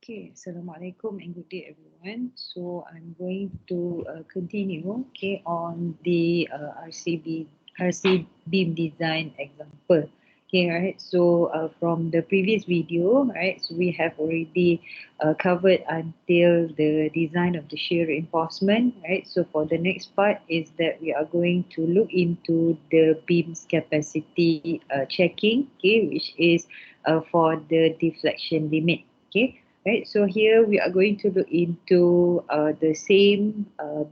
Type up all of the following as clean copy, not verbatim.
Okay, Assalamualaikum and good day everyone. So I'm going to continue on the RC beam design example. Okay, right. So from the previous video, right, so we have already covered until the design of the shear reinforcement, right. So for the next part is that we are going to look into the beam's capacity checking, okay, which is for the deflection limit. Okay. Right, so here we are going to look into the same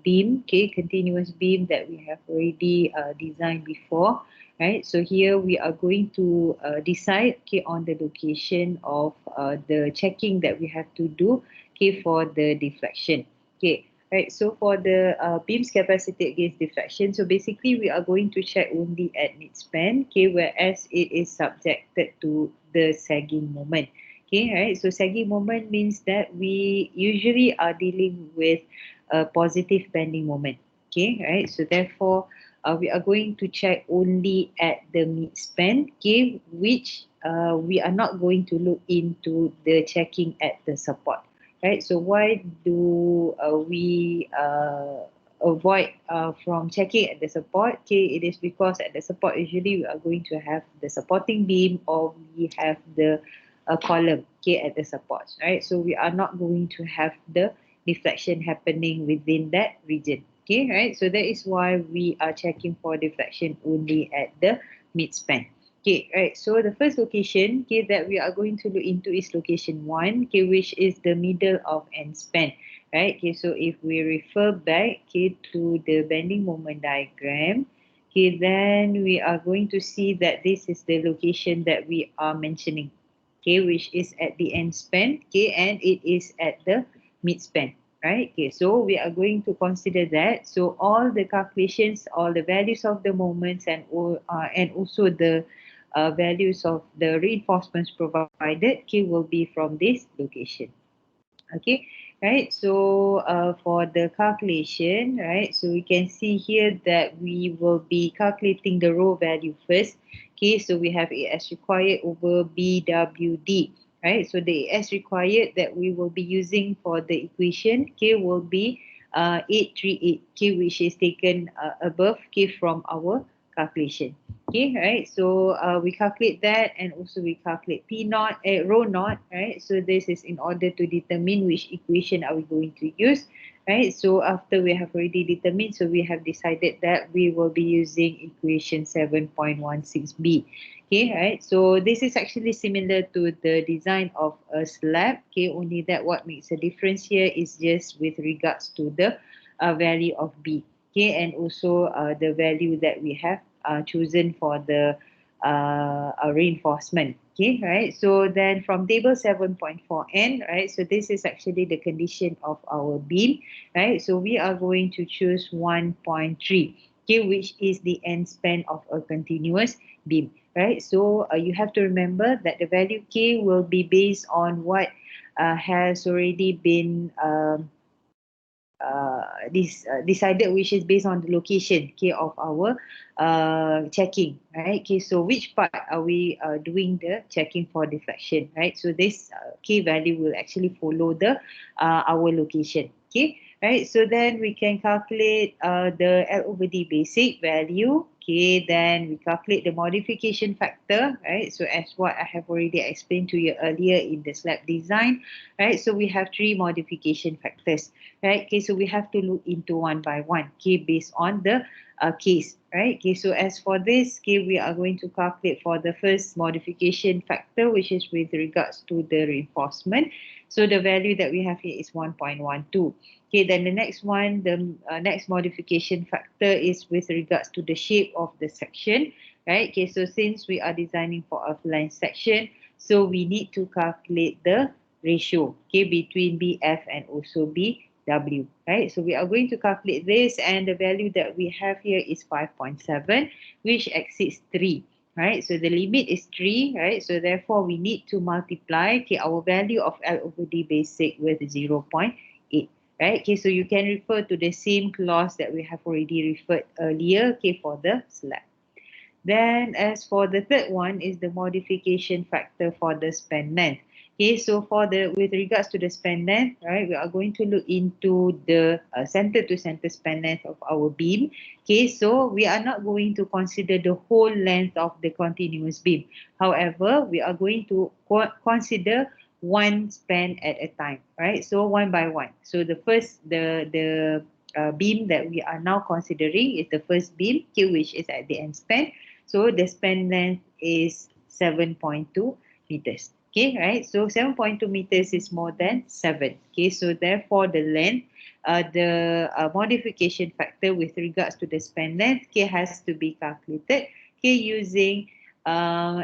beam, okay, continuous beam that we have already designed before, right? So here we are going to decide, okay, on the location of the checking that we have to do, okay, for the deflection, okay. Right, so for the beam's capacity against deflection, so basically we are going to check only at midspan, okay, whereas it is subjected to the sagging moment. Okay, right. So sagging moment means that we usually are dealing with a positive bending moment. Okay, right. So therefore, we are going to check only at the midspan. Okay, which we are not going to look into the checking at the support. Right. So why do we avoid from checking at the support? Okay, it is because at the support usually we are going to have the supporting beam or we have the a column, okay, at the supports, right? So we are not going to have the deflection happening within that region, okay, right? So that is why we are checking for deflection only at the midspan. Okay, right. So the first location, okay, that we are going to look into is location 1, okay, which is the middle of end span, right? Okay, so if we refer back, okay, to the bending moment diagram, okay, then we are going to see that this is the location that we are mentioning, okay, which is at the end span, okay, and it is at the mid span, right? Okay, so we are going to consider that. So all the calculations, all the values of the moments and also the values of the reinforcements provided, okay, will be from this location. Okay, right. So for the calculation, right, so we can see here that we will be calculating the rho value first. Okay, so we have AS required over BWD, right? So the AS required that we will be using for the equation, okay, will be 838, okay, which is taken above, okay, from our calculation. Okay, right. So we calculate that, and also we calculate P naught, rho naught, right? So this is in order to determine which equation are we going to use, right? So after we have already determined, so we have decided that we will be using equation 7.16b. Okay, right. So this is actually similar to the design of a slab. Okay, only that what makes a difference here is just with regards to the value of b. Okay, and also the value that we have chosen for the reinforcement. Okay, right. So then from table 7.4n, right. So this is actually the condition of our beam, right. So we are going to choose 1.3, okay, which is the end span of a continuous beam, right. So you have to remember that the value k will be based on what has already been decided, which is based on the location, okay, of our checking, right. Okay, so which part are we doing the checking for deflection, right. So this k value will actually follow the our location, okay, right. So then we can calculate the L over D basic value, okay. Then we calculate the modification factor, right. So as what I have already explained to you earlier in the slab design, right. So we have 3 modification factors, right. Okay, so we have to look into one by one, okay, based on the case, right. Okay, so as for this, okay, we are going to calculate for the first modification factor, which is with regards to the reinforcement. So the value that we have here is 1.12. Okay, then the next one, the next modification factor is with regards to the shape of the section, right. Okay, so since we are designing for a flange section, so we need to calculate the ratio, okay, between BF and also BW, right. So we are going to calculate this, and the value that we have here is 5.7, which exceeds 3, right. So the limit is 3, right. So therefore we need to multiply, okay, our value of L over D basic with 0.8, right. Okay, so you can refer to the same clause that we have already referred earlier, okay, for the slab. Then as for the third one is the modification factor for the span length. Okay, so with regards to the span length, right, we are going to look into the center to center span length of our beam. Okay, so we are not going to consider the whole length of the continuous beam. However, we are going to consider one span at a time, right? So one by one. So the beam that we are now considering is the first beam, okay, which is at the end span. So the span length is 7.2 meters. Okay, right? So 7.2 meters is more than 7. Okay, so therefore the length, the modification factor with regards to the span length, okay, has to be calculated, okay, using L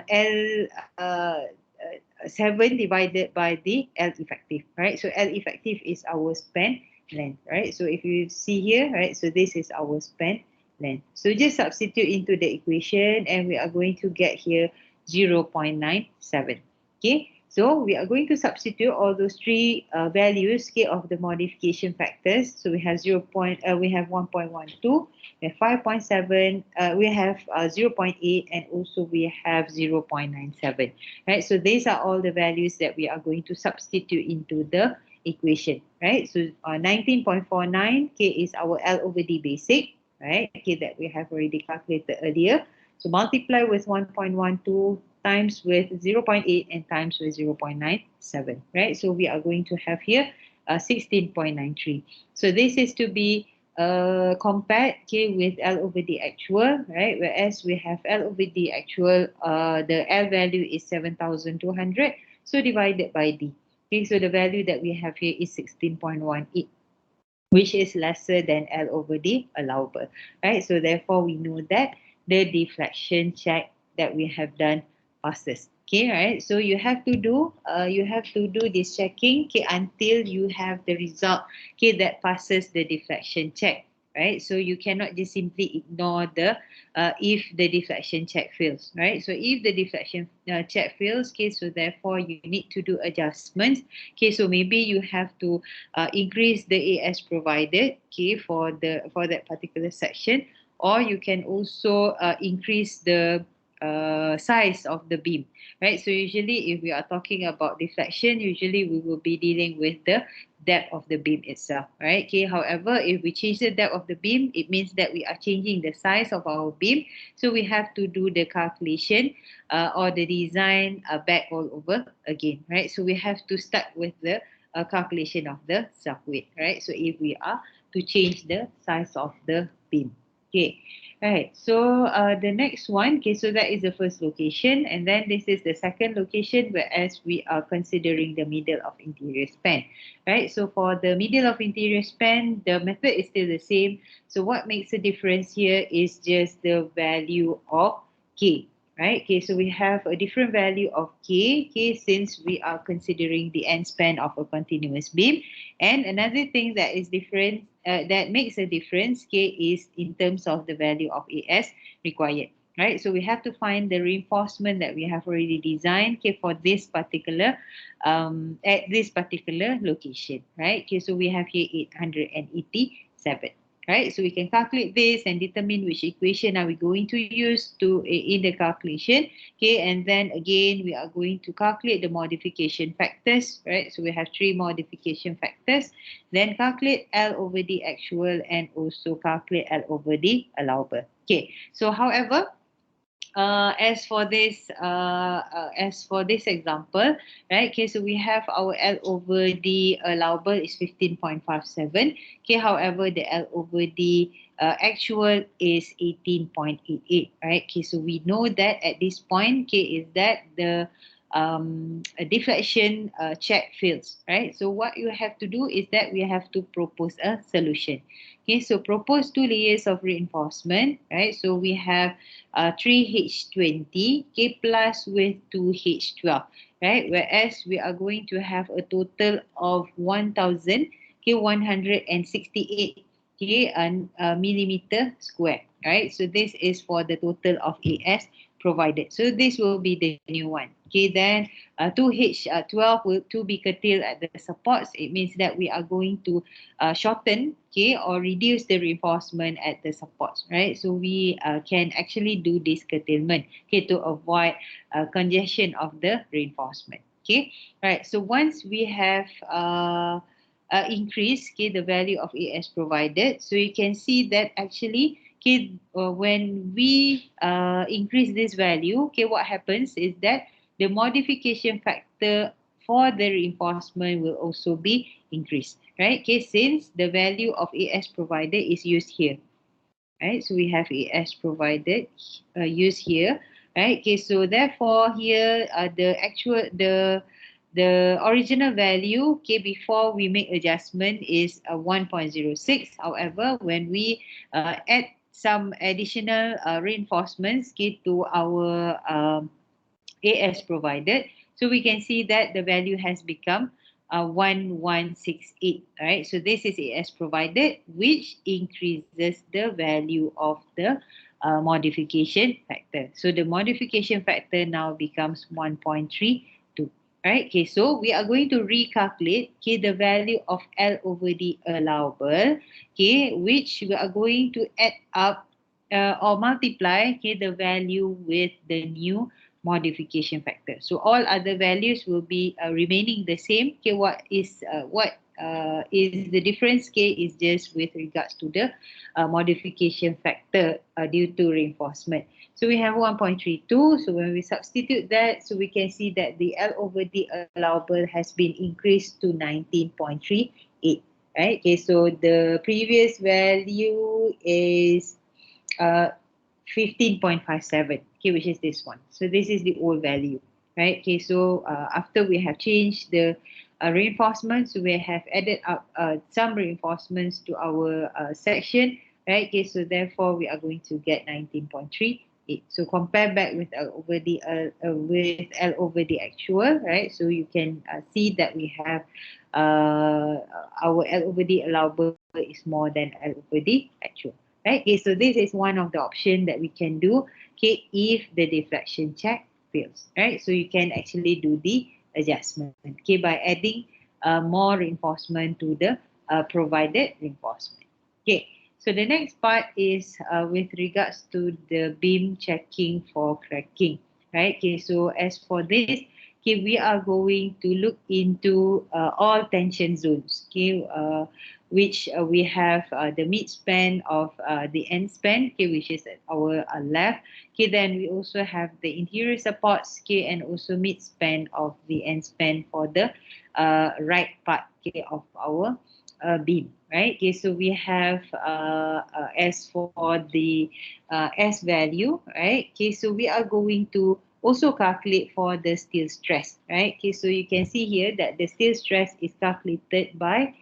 7 divided by the L effective, right? So L effective is our span length, right? So if you see here, right, so this is our span length. So just substitute into the equation and we are going to get here 0.97. Okay, so we are going to substitute all those three values, okay, of the modification factors. So we have 1.12, we have 5.7, we have 0.8, and also we have 0.97. Right, so these are all the values that we are going to substitute into the equation, right? So 19.49 k is our L over D basic, right? Okay, that we have already calculated earlier. So multiply with 1.12 times with 0.8 and times with 0.97, right? So we are going to have here 16.93. So this is to be compared, okay, with L over the actual, right? Whereas we have L over the actual, the L value is 7,200. So divided by D. Okay, so the value that we have here is 16.18, which is lesser than L over D allowable, right? So therefore we know that the deflection check that we have done passes. Okay, right? So you have to do this checking, okay, until you have the result, okay, that passes the deflection check, right? So you cannot just simply ignore the if the deflection check fails, right? So if the deflection check fails, okay, so therefore you need to do adjustments. Okay, so maybe you have to increase the AS provided, okay, for that particular section, or you can also increase the size of the beam, right? So usually if we are talking about deflection, usually we will be dealing with the depth of the beam itself, right? Okay, however, if we change the depth of the beam, it means that we are changing the size of our beam, so we have to do the calculation or the design back all over again, right? So we have to start with the calculation of the self weight, right? So if we are to change the size of the beam. Okay, right. So the next one, okay, so that is the first location, and then this is the second location, whereas we are considering the middle of interior span, right? So for the middle of interior span, the method is still the same. So what makes a difference here is just the value of K, right? Okay, so we have a different value of K, since we are considering the end span of a continuous beam. And another thing that is different, that makes a difference, K, is in terms of the value of AS required, right? So we have to find the reinforcement that we have already designed, okay, for this particular, at this particular location, right? Okay, so we have here 887. Right, so we can calculate this and determine which equation are we going to use to in the calculation. Okay, and then again we are going to calculate the modification factors, right? So we have three modification factors, then calculate L over the actual and also calculate L over the allowable. Okay, so however, as for this example, right? Okay, so we have our L over the allowable is 15.57. Okay, however, the L over the actual is 18.88. Right? Okay, so we know that at this point, okay, is that the a deflection check fails, right? So what you have to do is that we have to propose a solution. Okay, so propose two layers of reinforcement, right? So we have 3H20, okay, plus with 2H12, right? Whereas we are going to have a total of 1,000, okay, 168, okay, millimeter square, right? So this is for the total of AS provided. So this will be the new one. Okay, then 2H12 will to be curtailed at the supports. It means that we are going to shorten, okay, or reduce the reinforcement at the supports, right? So we can actually do this curtailment, okay, to avoid congestion of the reinforcement. Okay, right. So once we have increased, okay, the value of AS provided, so you can see that actually, okay, when we increase this value, okay, what happens is that the modification factor for the reinforcement will also be increased, right? Okay, since the value of AS provided is used here, right? So we have AS provided used here, right? Okay, so therefore here the original value, okay, before we make adjustment is 1.06. However, when we add some additional reinforcements, okay, to our AS provided, so we can see that the value has become 1168. All right, so this is AS provided, which increases the value of the modification factor. So the modification factor now becomes 1.32. Right, okay, so we are going to recalculate, okay, the value of L over D allowable, okay, which we are going to add up or multiply, okay, the value with the new modification factor. So all other values will be remaining the same. Okay, what is the difference? Okay, is just with regards to the modification factor due to reinforcement. So we have 1.32. So when we substitute that, so we can see that the L over D allowable has been increased to 19.38. Right. Okay. So the previous value is uh, 15.57, okay, which is this one. So this is the old value, right? Okay, so after we have changed the reinforcements, we have added up some reinforcements to our section, right? Okay, so therefore we are going to get 19.38. So compare back with L over the actual, right? So you can see that we have our L over the allowable is more than L over the actual. Right, okay, so this is one of the options that we can do, okay, if the deflection check fails, right? So you can actually do the adjustment, okay, by adding more reinforcement to the provided reinforcement. Okay, so the next part is with regards to the beam checking for cracking, right? Okay, so as for this, okay, we are going to look into all tension zones, okay, which we have the mid span of the end span, okay, which is at our left. Okay, then we also have the interior supports, okay, and also mid span of the end span for the right part, okay, of our beam, right? Okay, so we have as for the S value, right? Okay, so we are going to also calculate for the steel stress, right? Okay, so you can see here that the steel stress is calculated by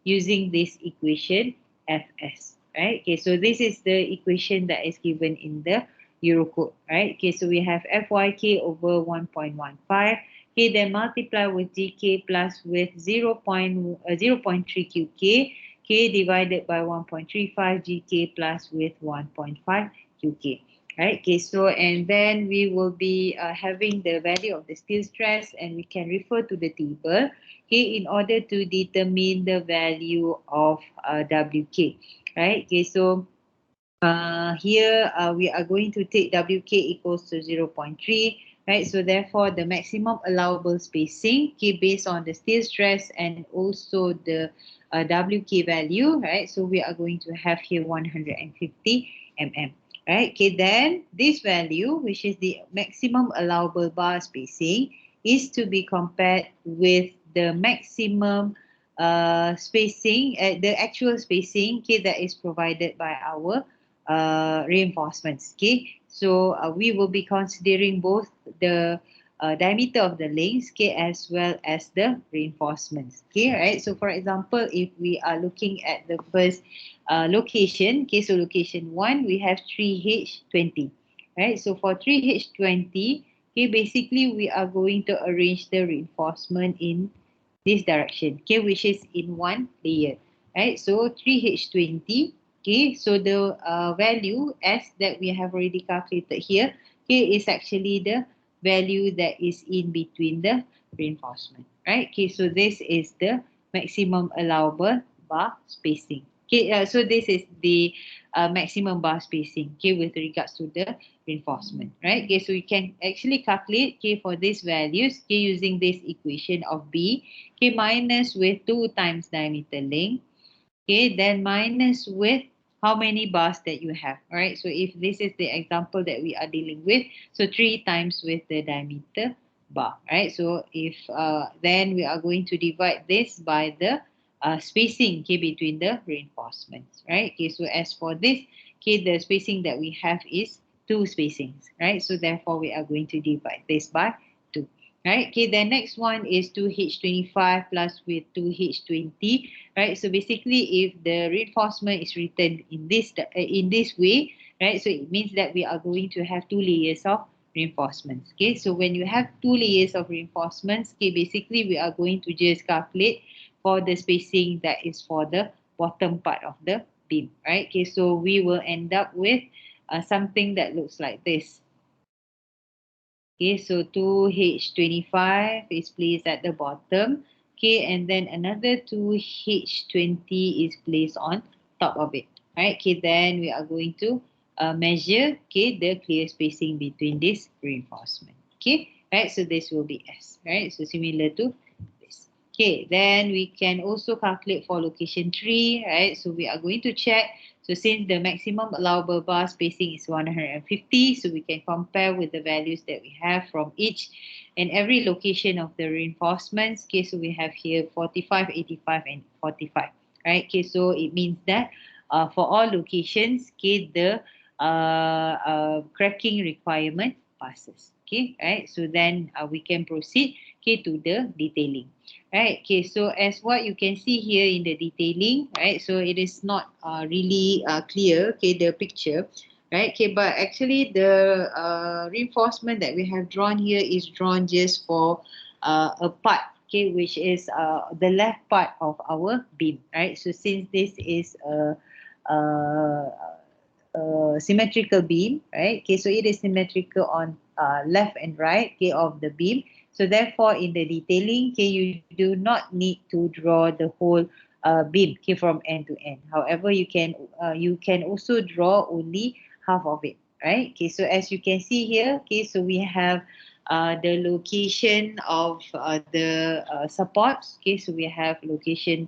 using this equation Fs, right? Okay, so this is the equation that is given in the Eurocode, right? Okay, so we have Fyk over 1.15, okay, then multiply with Gk plus with 0.3 Qk, k divided by 1.35 Gk plus with 1.5 Qk. Right, okay, so and then we will be having the value of the steel stress, and we can refer to the table, okay, in order to determine the value of Wk, right? Okay, so here we are going to take Wk equals to 0.3, right? So therefore the maximum allowable spacing, okay, based on the steel stress and also the Wk value, right? So we are going to have here 150 mm. Right, okay, then this value, which is the maximum allowable bar spacing, is to be compared with the maximum spacing, the actual spacing, okay, that is provided by our reinforcements, okay. So we will be considering both the diameter of the links, okay, as well as the reinforcements, okay, right? So for example, if we are looking at the first location, okay, so location 1, we have 3H20, right? So for 3H20, okay, basically we are going to arrange the reinforcement in this direction, okay, which is in one layer, right? So 3H20, okay, so the value S that we have already calculated here, okay, is actually the value that is in between the reinforcement, right? Okay, so this is the maximum allowable bar spacing. Okay, so this is the maximum bar spacing, okay, with regards to the reinforcement, right? Okay, so you can actually calculate, okay, for these values, okay, using this equation of B, okay, minus with 2 times diameter length, okay, then minus with how many bars that you have, all right? So if this is the example that we are dealing with, so 3 times with the diameter bar, right? So if then we are going to divide this by the spacing, okay, between the reinforcements, right? Okay, so as for this, okay, the spacing that we have is 2 spacings, right? So therefore we are going to divide this by 2. Right. Okay. The next one is 2H25 plus with 2H20. Right. So basically, if the reinforcement is written in this way, right. So it means that we are going to have 2 layers of reinforcements. Okay. So when you have 2 layers of reinforcements, okay, basically we are going to just calculate for the spacing that is for the bottom part of the beam. Right. Okay. So we will end up with something that looks like this. Okay, so 2H25 is placed at the bottom. Okay, and then another 2H20 is placed on top of it. Right, okay, then we are going to measure, okay, the clear spacing between this reinforcement. Okay, right, so this will be S. Right, so similar to this. Okay, then we can also calculate for location 3. Right, so we are going to check. So since the maximum allowable bar spacing is 150, so we can compare with the values that we have from each and every location of the reinforcements. Okay, so we have here 45, 85, and 45. Right, okay, so it means that for all locations, okay, the cracking requirement passes. Okay, right, so then we can proceed, okay, to the detailing. Right, okay, so as what you can see here in the detailing, right, so it is not really clear, okay, the picture, right, okay, but actually the reinforcement that we have drawn here is drawn just for a part, okay, which is the left part of our beam, right, so since this is symmetrical beam, right, okay, so it is symmetrical on left and right, okay, of the beam. So therefore, in the detailing, okay, you do not need to draw the whole beam, okay, from end to end. However, you can also draw only half of it, right? Okay, so as you can see here, okay, so we have the location of the supports. Okay, so we have location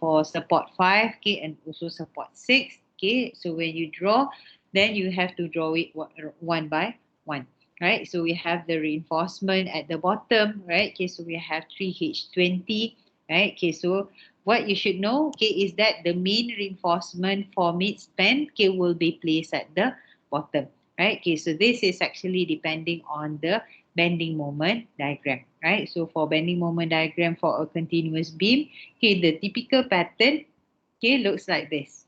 for support 5, okay, and also support 6. Okay, so when you draw, then you have to draw it one by one. Right, so we have the reinforcement at the bottom, right? Okay, so we have 3H20, right? Okay, so what you should know, okay, is that the main reinforcement for midspan, okay, will be placed at the bottom, right? Okay, so this is actually depending on the bending moment diagram, right? So for bending moment diagram for a continuous beam, okay, the typical pattern, okay, looks like this.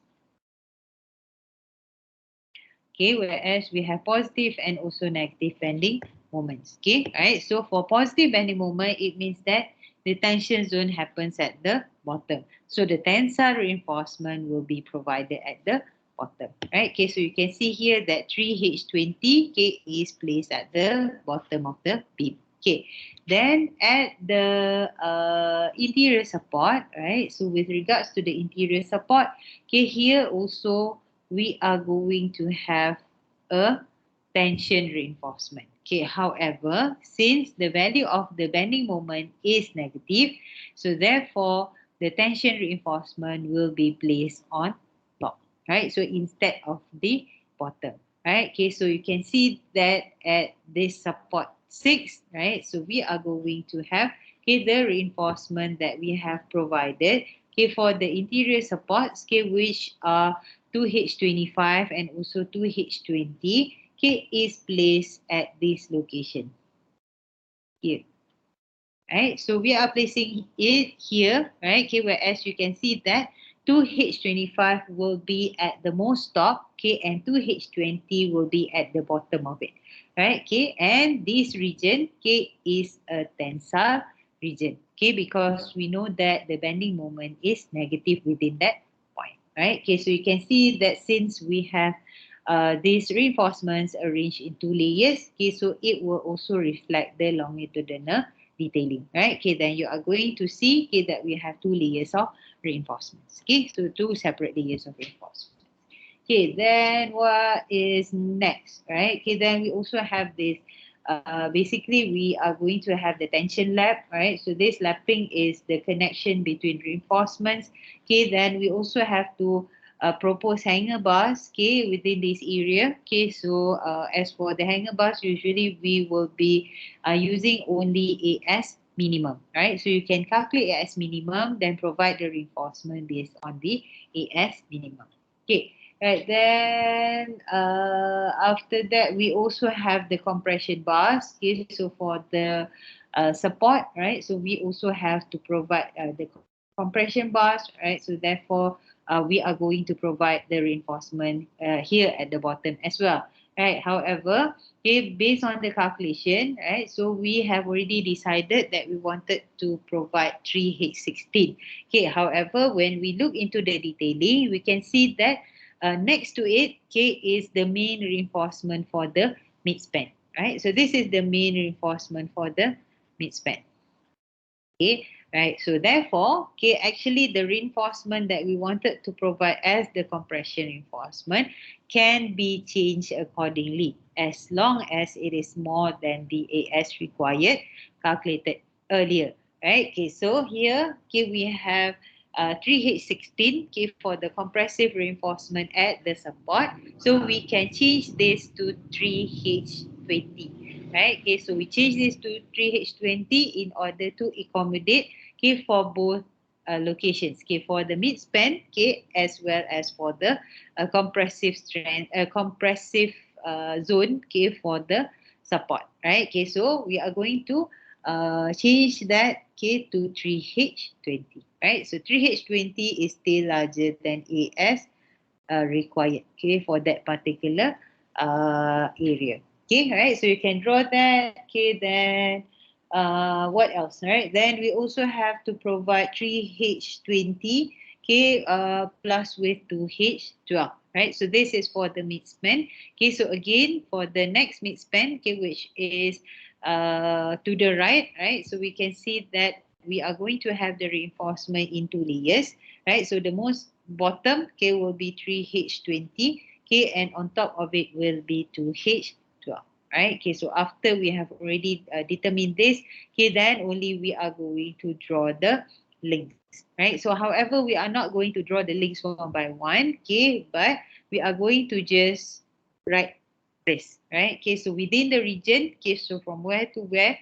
Okay, whereas we have positive and also negative bending moments. Okay, right. So for positive bending moment, it means that the tension zone happens at the bottom. So the tensile reinforcement will be provided at the bottom. Right. Okay, so you can see here that 3H20 okay, is placed at the bottom of the beam. Okay, then at the interior support, right? So with regards to the interior support, okay, here also we are going to have a tension reinforcement. Okay, however, since the value of the bending moment is negative, so therefore the tension reinforcement will be placed on top, right? So instead of the bottom, right? Okay, so you can see that at this support 6, right? So we are going to have, okay, the reinforcement that we have provided, okay, for the interior supports, okay, which are 2H25 and also 2H20, okay, is placed at this location here. Right, so we are placing it here, right? Okay, whereas you can see that 2H25 will be at the most top, okay, and 2H20 will be at the bottom of it, right? Okay, and this region, okay, is a tensile region, okay, because we know that the bending moment is negative within that point, right? Okay, so you can see that since we have these reinforcements arranged in 2 layers, okay, so it will also reflect the longitudinal detailing, right? Okay, then you are going to see, okay, that we have two layers of reinforcements. Okay, so two separate layers of reinforcement. Okay, then what is next, right? Okay, then we also have this. Basically, we are going to have the tension lap, right? So this lapping is the connection between reinforcements. Okay, then we also have to propose hanger bars, okay, within this area. Okay, so as for the hanger bars, usually we will be using only AS minimum, right? So you can calculate AS minimum, then provide the reinforcement based on the AS minimum. Okay. Right, then after that, we also have the compression bars. Okay, so for the support, right? So we also have to provide the compression bars, right? So therefore, we are going to provide the reinforcement here at the bottom as well, right? However, okay, based on the calculation, right? So we have already decided that we wanted to provide 3H16. Okay, however, when we look into the detailing, we can see that next to it, okay, is the main reinforcement for the midspan, right? So this is the main reinforcement for the midspan. Okay, right. So therefore, okay, actually the reinforcement that we wanted to provide as the compression reinforcement can be changed accordingly as long as it is more than the AS required calculated earlier, right? Okay, so here, okay, we have 3H16, okay, for the compressive reinforcement at the support. So we can change this to 3H20. Right, okay, so we change this to 3H20 in order to accommodate, okay, for both locations, okay, for the midspan, okay, as well as for the compressive strength, compressive zone, okay, for the support, right? Okay, so we are going to change that, okay, to 3H20, right? So 3H20 is still larger than AS required, okay, for that particular area. Okay, right? So you can draw that. Okay, then what else? Right? Then we also have to provide 3H20, okay, plus with 2H12. Right? So this is for the midspan. Okay, so again, for the next midspan, okay, which is to the right, right? So we can see that we are going to have the reinforcement in two layers, right? So the most bottom, okay, will be 3H20, okay, and on top of it will be 2H12, right? Okay, so after we have already determined this, okay, then only we are going to draw the links, right? So however, we are not going to draw the links one by one, okay, but we are going to just write this, right? Okay, so within the region, okay, so from where to where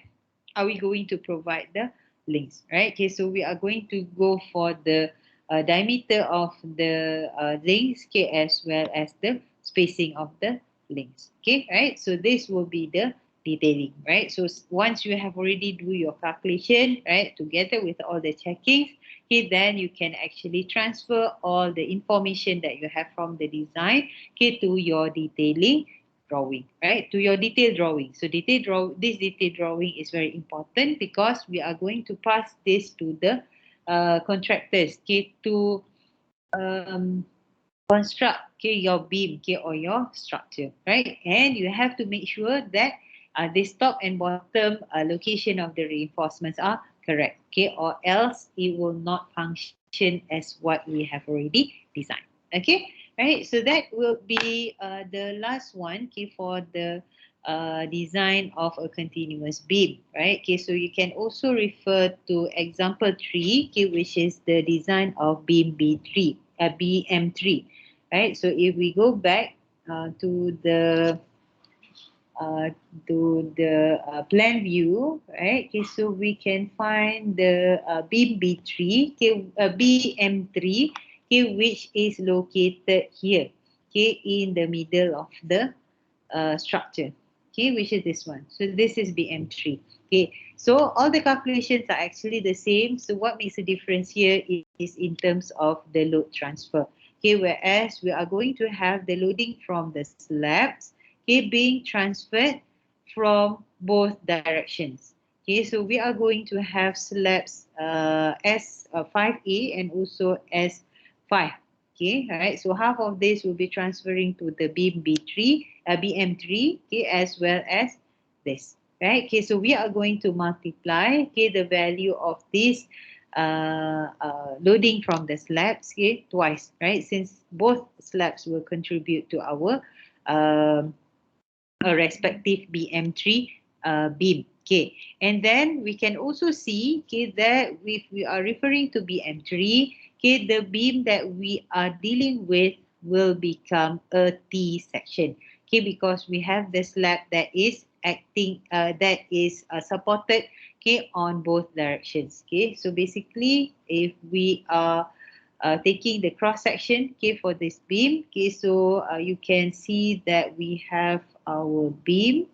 are we going to provide the links, right? Okay, so we are going to go for the diameter of the links, okay, as well as the spacing of the links, okay, right? So this will be the detailing, right? So once you have already do your calculation, right, together with all the checkings, okay, then you can actually transfer all the information that you have from the design, okay, to your detailing drawing, right? To your detailed drawing. So this detailed drawing is very important because we are going to pass this to the contractors, okay, to um, construct, okay, your beam, okay, or your structure, right? And you have to make sure that this top and bottom location of the reinforcements are correct, okay, or else it will not function as what we have already designed, okay, right? So that will be the last one, okay, for the design of a continuous beam, right? Okay, so you can also refer to example 3, okay, which is the design of beam B3, BM3, right? So if we go back to the plan view, right? Okay, so we can find the beam B3, okay, BM3, okay, which is located here, okay, in the middle of the structure, okay, which is this one. So this is BM3. Okay, so all the calculations are actually the same. So what makes a difference here is in terms of the load transfer. Okay, whereas we are going to have the loading from the slabs, okay, being transferred from both directions. Okay, so we are going to have slabs S5A and also S5. Okay, all right. So half of this will be transferring to the beam B3, BM3, okay, as well as this. right? Okay, so we are going to multiply, okay, the value of this loading from the slabs, okay, twice, right? Since both slabs will contribute to our um, respective BM3 beam. Okay, and then we can also see, okay, that if we are referring to BM3, okay, the beam that we are dealing with will become a T section. Okay, because we have the slab that is acting, that is supported, okay, on both directions. Okay, so basically, if we are taking the cross section, okay, for this beam, okay, so you can see that we have our beam,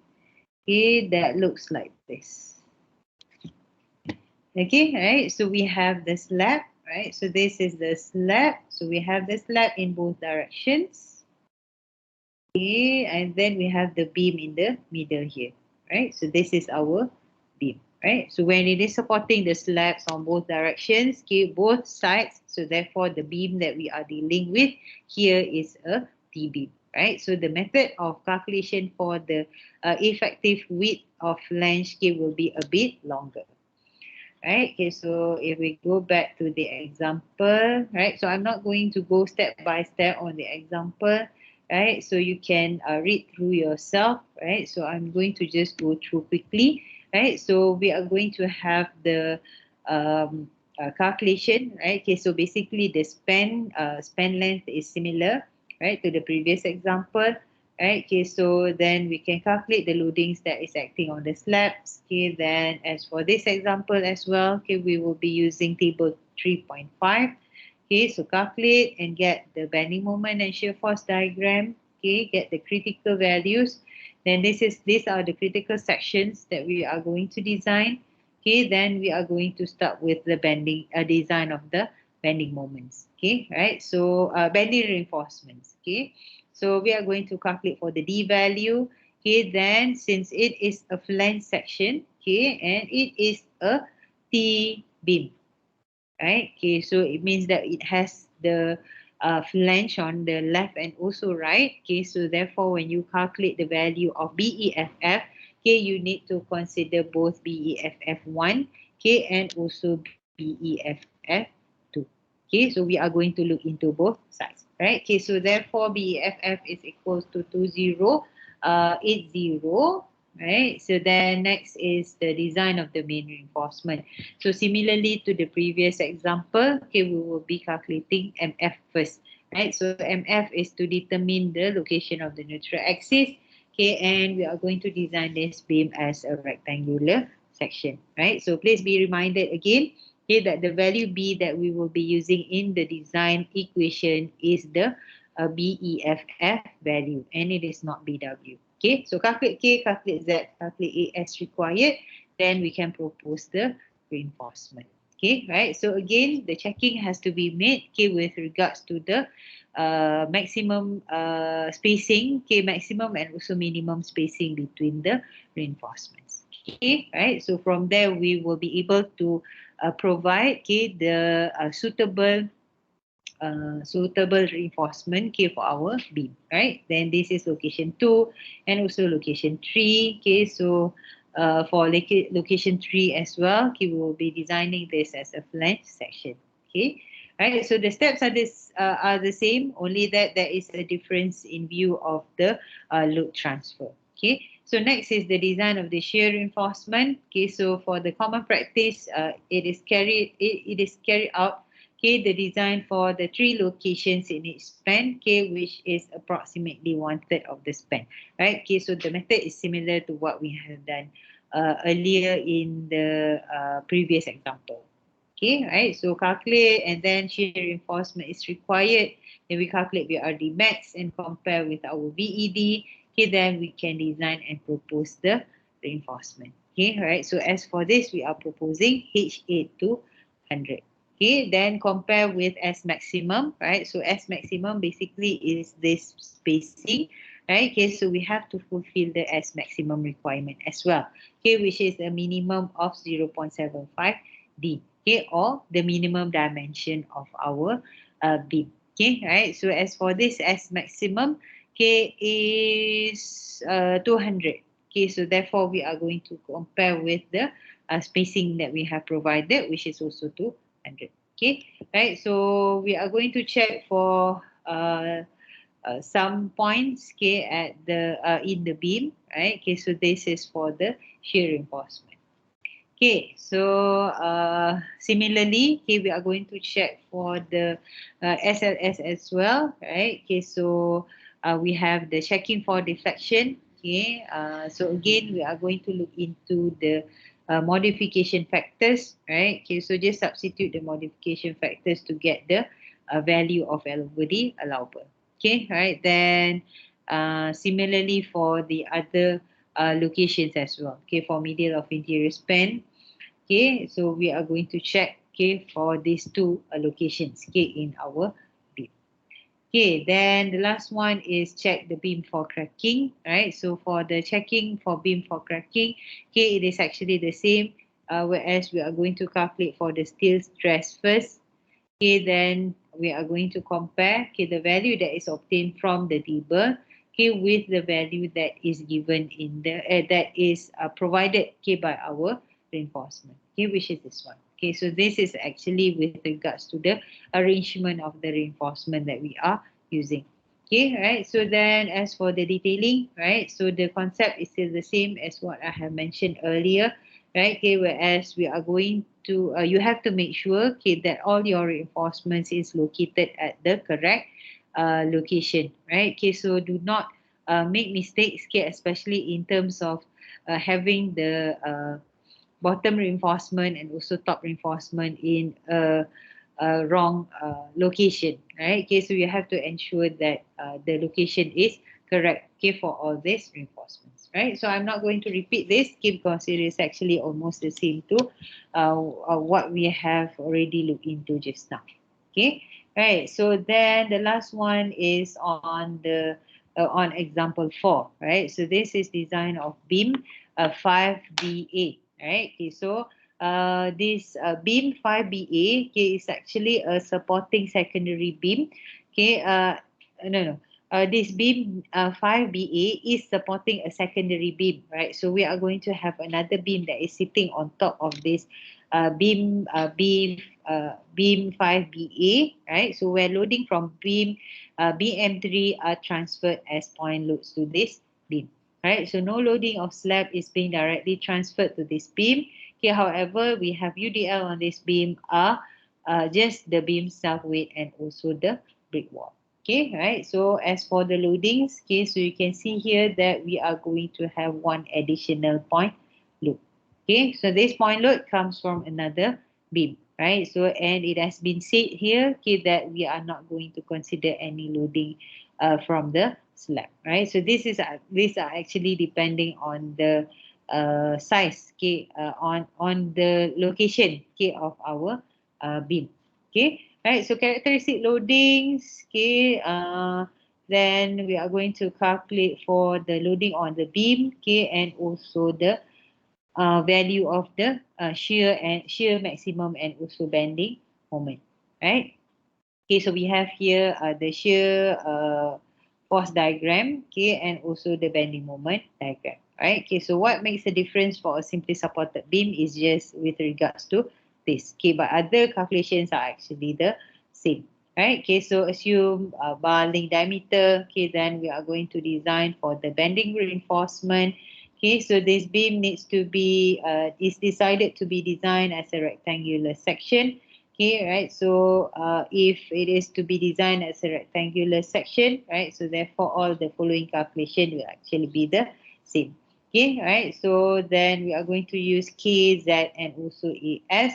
okay, that looks like this. Okay, right, so we have the slab, right, so this is the slab, so we have the slab in both directions, okay, and then we have the beam in the middle here, right, so this is our beam, right, so when it is supporting the slabs on both directions, okay, both sides, so therefore the beam that we are dealing with here is a T beam, right, so the method of calculation for the effective width of flange, okay, will be a bit longer. Right, okay, so if we go back to the example, right, so I'm not going to go step by step on the example, right, so you can read through yourself, right, so I'm going to just go through quickly, right, so we are going to have the calculation, right, okay, so basically the span length is similar, right, to the previous example, right, okay, so then we can calculate the loadings that is acting on the slabs. Okay, then as for this example as well, okay, we will be using table 3.5. Okay, so calculate and get the bending moment and shear force diagram. Okay, get the critical values. Then these are the critical sections that we are going to design. Okay, then we are going to start with the bending design of the bending moments. Okay, right, so bending reinforcements. Okay, so we are going to calculate for the D value. Okay, then since it is a flange section, okay, and it is a T beam, right? Okay, so it means that it has the flange on the left and also right. Okay, so therefore when you calculate the value of BEFF, okay, you need to consider both BEFF1, okay, and also BEFF2. Okay, so we are going to look into both sides, right? Okay, so therefore BEFF is equals to 2080, right? So then next is the design of the main reinforcement. So similarly to the previous example, okay, we will be calculating MF first, right? So MF is to determine the location of the neutral axis, okay, and we are going to design this beam as a rectangular section, right? So please be reminded again, okay, that the value B that we will be using in the design equation is the BEFF value, and it is not BW. Okay, so calculate K, calculate Z, calculate A as required, then we can propose the reinforcement. Okay, right, so again the checking has to be made, okay, with regards to the maximum spacing, okay, maximum and also minimum spacing between the reinforcements. Okay, right, so from there we will be able to provide, okay, the suitable reinforcement, okay, for our beam, right? Then this is location 2 and also location 3. Okay, so for location 3 as well, okay, we will be designing this as a flange section. Okay, right, so the steps are the same, only that there is a difference in view of the load transfer. Okay, so next is the design of the shear reinforcement. Okay, so for the common practice, it is carried out, okay, the design for the 3 locations in each span, okay, which is approximately 1/3 of the span, right? Okay, so the method is similar to what we have done earlier in the previous example. Okay, right, so calculate and then shear reinforcement is required. Then we calculate VRD max and compare with our VED. Okay, then we can design and propose the reinforcement. Okay, right, so as for this, we are proposing H8 to 100. Okay, then compare with S maximum, right? So S maximum basically is this spacing, right? Okay, so we have to fulfill the S maximum requirement as well, okay, which is a minimum of 0.75 D, okay, or the minimum dimension of our beam. Okay, right? So as for this S maximum, okay, is 200. Okay, so therefore we are going to compare with the spacing that we have provided, which is also 200. Okay, right. So we are going to check for some points, okay, at the in the beam, right? Okay, so this is for the shear reinforcement. Okay, so similarly, okay, we are going to check for the SLS as well, right? Okay, so we have the checking for deflection. Okay, so again, we are going to look into the modification factors, right? Okay, so just substitute the modification factors to get the value of L over D allowable. Okay, right? Then similarly for the other locations as well. Okay, for medial of interior span. Okay, so we are going to check, okay, for these two locations, okay, in our beam. Okay, then the last one is check the beam for cracking, right? So for the checking for beam for cracking, okay, it is actually the same, whereas we are going to calculate for the steel stress first. Okay, then we are going to compare, okay, the value that is obtained from the deber, okay, with the value that is given in the that is provided, okay, by our reinforcement, okay, which is this one. Okay, so this is actually with regards to the arrangement of the reinforcement that we are using. Okay, right. So then as for the detailing, right, so the concept is still the same as what I have mentioned earlier, right? Okay, whereas we are going to, you have to make sure, okay, that all your reinforcements is located at the correct location, right? Okay, so do not make mistakes, okay, especially in terms of having the bottom reinforcement and also top reinforcement in a wrong location, right? Okay, so you have to ensure that the location is correct, okay, for all these reinforcements, right? So I'm not going to repeat this, okay, because it is actually almost the same to what we have already looked into just now. Okay, right. So then the last one is on the on example 4, right? So this is design of beam 5BA, right? Okay, so this beam 5BA, okay, is actually a supporting secondary beam. Okay, no, no. This beam 5BA is supporting a secondary beam, right? So we are going to have another beam that is sitting on top of this beam 5BA, right? So we're loading from beam BM3 are transferred as point loads to this beam, right? So no loading of slab is being directly transferred to this beam. Okay, however, we have UDL on this beam are just the beam self weight and also the brick wall. Okay, right. So as for the loadings, okay, so you can see here that we are going to have one additional point load. Okay, so this point load comes from another beam, right? So and it has been said here, okay, that we are not going to consider any loading from the slab, right? So this is these are actually depending on the size, okay, on the location, okay, of our beam, okay, right? So characteristic loadings, okay, then we are going to calculate for the loading on the beam, okay, and also the value of the shear maximum and also bending moment, right? Okay, so we have here the shear force diagram, okay, and also the bending moment diagram, right? Okay, so what makes the difference for a simply supported beam is just with regards to this, okay, but other calculations are actually the same, right? Okay, so assume bar length diameter, okay, then we are going to design for the bending reinforcement. Okay, so this beam needs to be is decided to be designed as a rectangular section. Okay, right. So if it is to be designed as a rectangular section, right, so therefore all the following calculation will actually be the same. Okay, right. So then we are going to use K, Z, and also AS,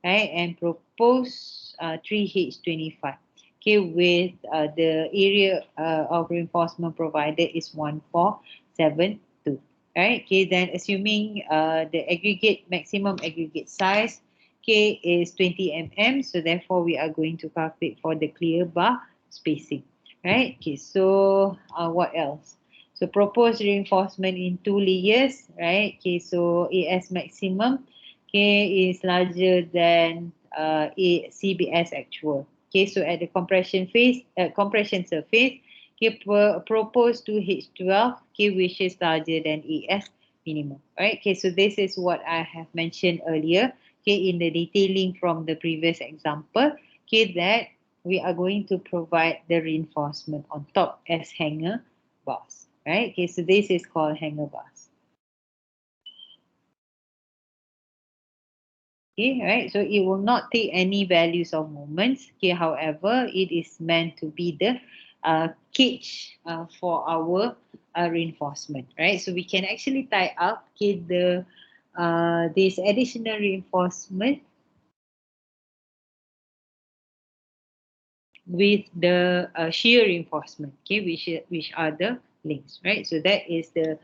right, and propose 3H25. Okay, with the area of reinforcement provided is 1472. Right. Okay, then assuming the aggregate maximum aggregate size, K is 20 mm, so therefore we are going to calculate for the clear bar spacing, right? Okay, so what else? So proposed reinforcement in 2 layers, right? Okay, so AS maximum, K is larger than CBS actual. Okay, so at the compression phase, compression surface, okay, proposed to H12, okay, which is larger than AS minimum. Right? Okay, so this is what I have mentioned earlier. Okay, in the detailing from the previous example. Okay, that we are going to provide the reinforcement on top as hanger bars. Right? Okay, so this is called hanger bars. Okay, right. So it will not take any values of moments. Okay, however, it is meant to be the cage for our reinforcement, right? So we can actually tie up okay, the this additional reinforcement with the shear reinforcement, okay, which are the links, right? So that is the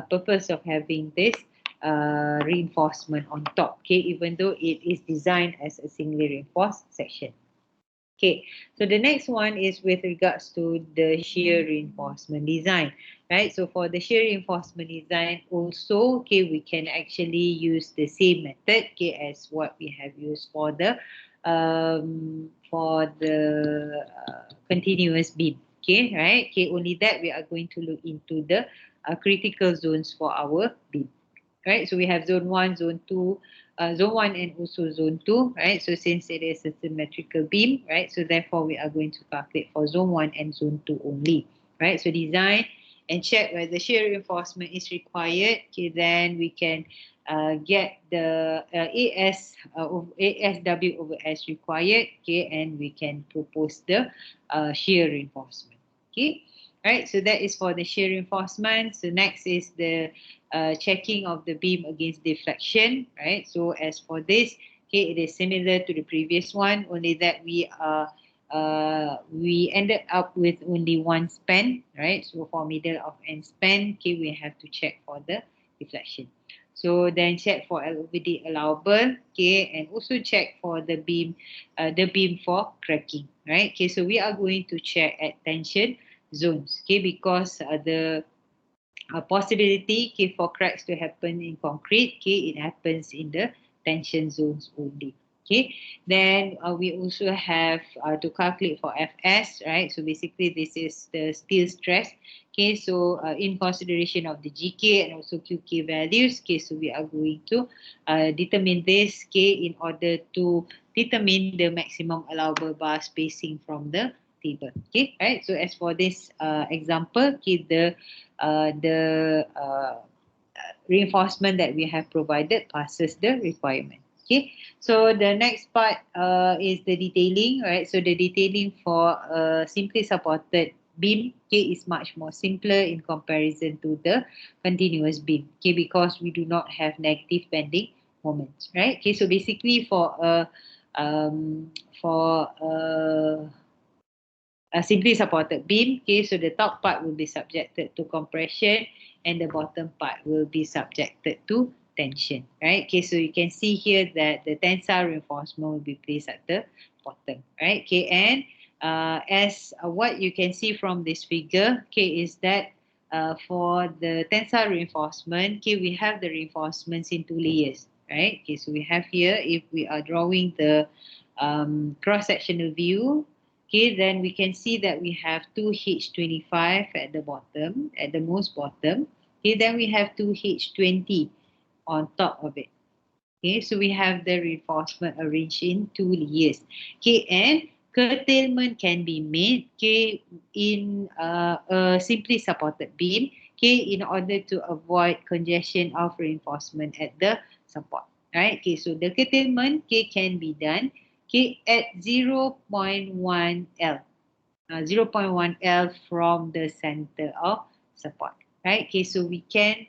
purpose of having this reinforcement on top, okay, even though it is designed as a singly reinforced section. Okay, so the next one is with regards to the shear reinforcement design, right? So for the shear reinforcement design also, okay, we can actually use the same method, okay, as what we have used for the continuous beam, okay, right? Okay, only that we are going to look into the critical zones for our beam. Right, so we have zone 1, zone 2, zone 1 and also zone 2, right? So since it is a symmetrical beam, right, so therefore we are going to calculate for zone 1 and zone 2 only, right? So design and check whether shear reinforcement is required, okay, then we can get the ASW over S required, okay, and we can propose the shear reinforcement, okay. Right, so that is for the shear reinforcement. So next is the checking of the beam against deflection, right? So as for this, okay, it is similar to the previous one, only that we ended up with only one span, right? So for middle of end span, okay, we have to check for the deflection. So then check for L over D allowable, okay, and also check for the beam for cracking, right? Okay, so we are going to check at tension zones, okay, because the possibility okay, for cracks to happen in concrete, okay, it happens in the tension zones only. Okay, then we also have to calculate for Fs, right? So basically, this is the steel stress. Okay, so in consideration of the GK and also QK values, okay, so we are going to determine this, okay, in order to determine the maximum allowable bar spacing from the table. Okay, right. So as for this example, okay, the reinforcement that we have provided passes the requirement. Okay, so the next part is the detailing, right? So the detailing for simply supported beam, okay, is much more simpler in comparison to the continuous beam, okay, because we do not have negative bending moments, right? Okay, so basically um, for a simply supported beam, okay, so the top part will be subjected to compression and the bottom part will be subjected to tension, right? Okay, so you can see here that the tensile reinforcement will be placed at the bottom, right? Okay, and as what you can see from this figure, okay, is that for the tensile reinforcement, okay, we have the reinforcements in two layers, right? Okay, so we have here, if we are drawing the cross-sectional view, okay, then we can see that we have 2H25 at the bottom, at the most bottom. Okay, then we have 2H20 on top of it. Okay, so we have the reinforcement arranged in two layers. Okay, and curtailment can be made, okay, in a simply supported beam, okay, in order to avoid congestion of reinforcement at the support. Right, okay, so the curtailment, okay, can be done, okay, at 0.1 L. 0.1 L from the center of support, right? Okay, so we can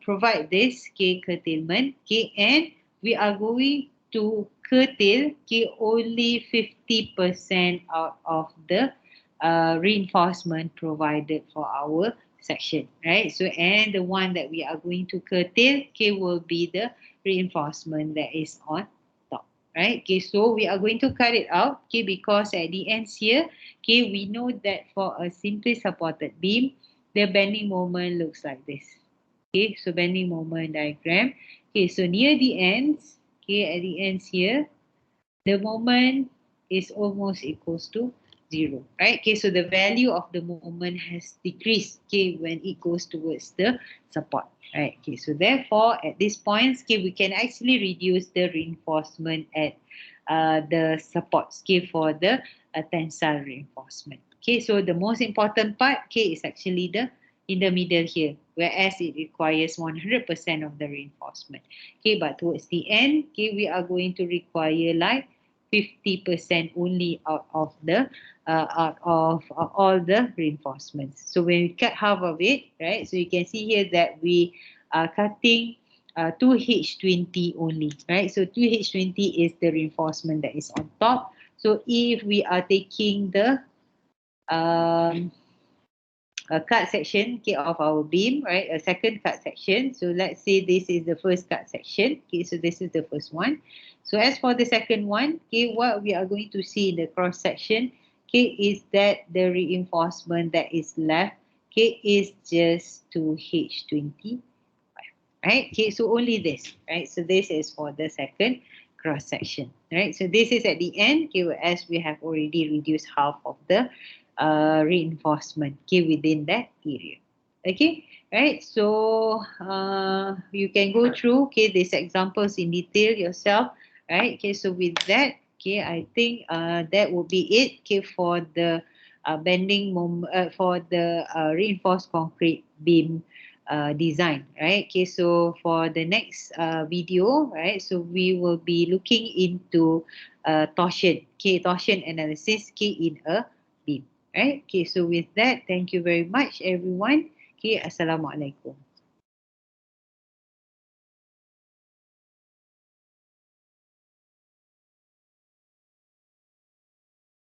provide this curtailment, and we are going to curtail only 50% out of the reinforcement provided for our section, right? So and the one that we are going to curtail will be the reinforcement that is on top, right? Okay, so we are going to cut it out, okay, because at the ends here, okay, we know that for a simply supported beam, the bending moment looks like this. Okay, so bending moment diagram. Okay, so near the ends, okay, at the ends here, the moment is almost equals to 0, right? Okay, so the value of the moment has decreased, okay, when it goes towards the support, right? Okay, so therefore at this point, okay, we can actually reduce the reinforcement at the supports, okay, for the tensile reinforcement. Okay, so the most important part, okay, is actually the in the middle here, whereas it requires 100% of the reinforcement. Okay, but towards the end, okay, we are going to require like 50% only out of all the reinforcements. So when we cut half of it, right? So you can see here that we are cutting 2H20 only, right? So 2H20 is the reinforcement that is on top. So if we are taking the um, a cut section, okay, of our beam, right? A second cut section. So let's say this is the first cut section. Okay, so this is the first one. So as for the second one, okay, what we are going to see in the cross section, okay, is that the reinforcement that is left, okay, is just 2H20, right? Okay, so only this, right? So this is for the second cross section, right? So this is at the end, okay, as we have already reduced half of the reinforcement, okay, within that area. Okay, right? So you can go through, okay, these examples in detail yourself, right? Okay, so with that, okay, I think that would be it, okay, for the for the reinforced concrete beam design, right? Okay, so for the next video, right, so we will be looking into torsion, okay, torsion analysis, okay, in a beam, right? Okay, so with that, thank you very much, everyone. Okay, Assalamualaikum.